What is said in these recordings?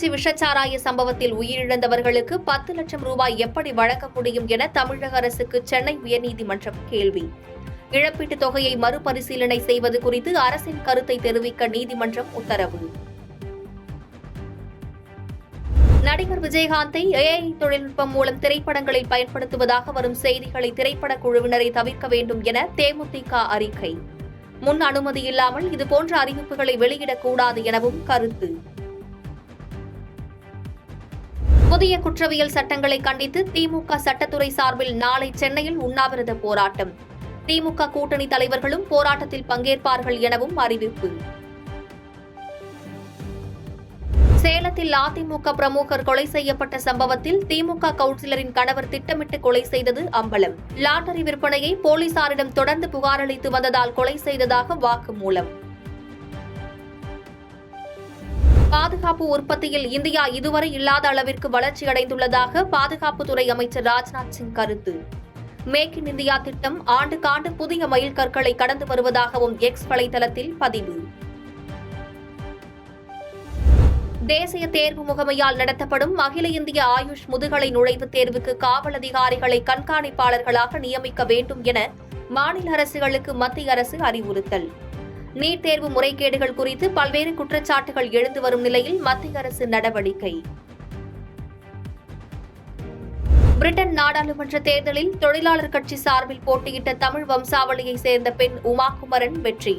கள்ளக்குறிச்சி விஷச்சாராய சம்பவத்தில் உயிரிழந்தவர்களுக்கு 10 லட்சம் ரூபாய் எப்படி வழங்க முடியும் என தமிழக அரசுக்கு சென்னை உயர்நீதிமன்றம் கேள்வி. இழப்பீட்டுத் தொகையை மறுபரிசீலனை செய்வது குறித்து அரசின் கருத்தை தெரிவிக்க நீதிமன்றம் உத்தரவு. நடிகர் விஜயகாந்தை AI தொழில்நுட்பம் மூலம் திரைப்படங்களில் பயன்படுத்துவதாக வரும் செய்திகளை திரைப்படக் குழுவினரை தவிர்க்க வேண்டும் என தேமுதிக அறிக்கை. முன் அனுமதி இல்லாமல் இதுபோன்ற அறிவிப்புகளை வெளியிடக்கூடாது எனவும் கருத்து. புதிய குற்றவியல் சட்டங்களை கண்டித்து திமுக சட்டத்துறை சார்பில் நாளை சென்னையில் உண்ணாவிரத போராட்டம். திமுக கூட்டணி தலைவர்களும் போராட்டத்தில் பங்கேற்பார்கள் எனவும் அறிவிப்பு. சேலத்தில் அதிமுக பிரமுகர் கொலை செய்யப்பட்ட சம்பவத்தில் திமுக கவுன்சிலரின் கணவர் திட்டமிட்டு கொலை செய்தது அம்பலம். லாட்டரி விற்பனையை போலீசாரிடம் தொடர்ந்து புகார் அளித்து வந்ததால் கொலை செய்ததாக வாக்குமூலம். பாதுகாப்பு உற்பத்தியில் இந்தியா இதுவரை இல்லாத அளவிற்கு வளர்ச்சியடைந்துள்ளதாக பாதுகாப்புத்துறை அமைச்சர் ராஜ்நாத் சிங் கருத்து. மேக் இன் இந்தியா திட்டம் ஆண்டுக்காண்டு புதிய மைல்கற்களை கடந்து வருவதாகவும் எக்ஸ் வலைதளத்தில் பதிவு. தேசிய தேர்வு முகமையால் நடத்தப்படும் அகில இந்திய ஆயுஷ் முதுகலை நுழைவுத் தேர்வுக்கு காவல் அதிகாரிகளை கண்காணிப்பாளர்களாக நியமிக்க வேண்டும் என மாநில அரசுகளுக்கு மத்திய அரசு அறிவுறுத்தல். நீட் தேர்வு முறைகேடுகள் குறித்து பல்வேறு குற்றச்சாட்டுகள் எழுந்து வரும் நிலையில் மத்திய அரசு நடவடிக்கை. பிரிட்டன் நாடாளுமன்ற தேர்தலில் தொழிலாளர் கட்சி சார்பில் போட்டியிட்ட தமிழ் வம்சாவளியைச் சேர்ந்த பெண் உமாகுமரன் வெற்றி.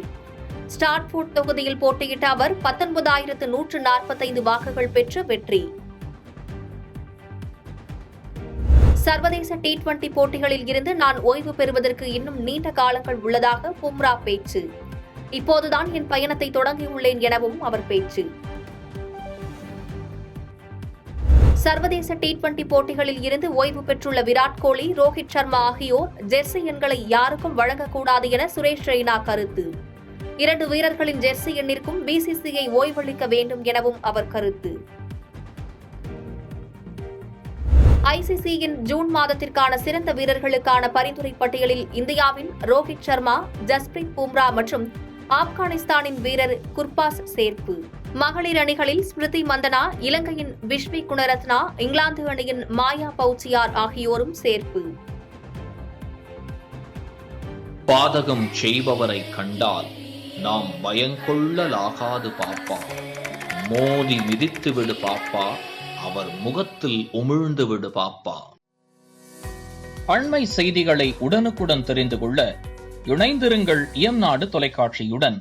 ஸ்டாட்ஃபோர்ட் தொகுதியில் போட்டியிட்ட அவர் 19,145 வாக்குகள் பெற்று வெற்றி. சர்வதேச T20 போட்டிகளில் இருந்து நான் ஓய்வு பெறுவதற்கு இன்னும் நீண்ட காலங்கள் உள்ளதாக பும்ரா பேச்சு. இப்போதுதான் என் பயணத்தை தொடங்கியுள்ளேன் எனவும் அவர் பேச்சு. சர்வதேச T20 போட்டிகளில் இருந்து ஓய்வு பெற்றுள்ள விராட் கோலி, ரோஹித் சர்மா ஆகியோர் ஜெர்சி எண்களை யாருக்கும் வழங்கக்கூடாது என சுரேஷ் ரெய்னா கருத்து. 2 வீரர்களின் ஜெர்சி எண்ணிற்கும் BCCI ஓய்வளிக்க வேண்டும் எனவும் அவர் கருத்து. ICCயின் ஜூன் மாதத்திற்கான சிறந்த வீரர்களுக்கான பரிந்துரை பட்டியலில் இந்தியாவின் ரோஹித் சர்மா, ஜஸ்பிரீத் பும்ரா மற்றும் ஆப்கானிஸ்தானின் வீரர் குர்பாஸ் சேர்ப்பு. மகளிர் அணிகளில் ஸ்மிருதி மந்தனா, இலங்கையின் விஷ்வி குணரத்னா, இங்கிலாந்து அணியின் மாயா பவுச்சியார் ஆகியோரும் சேர்ப்பு. பாதகம் செய்பவரை கண்டால் நாம் பயங்கொள்ளலாகாது பாப்பா. மோதி மிதித்து விடு பாப்பா, அவர் முகத்தில் உமிழ்ந்து விடு பாப்பா. அண்மை செய்திகளை உடனுக்குடன் தெரிந்து கொள்ள இணைந்திருங்கள் இயம்நாடு தொலைக்காட்சியுடன்.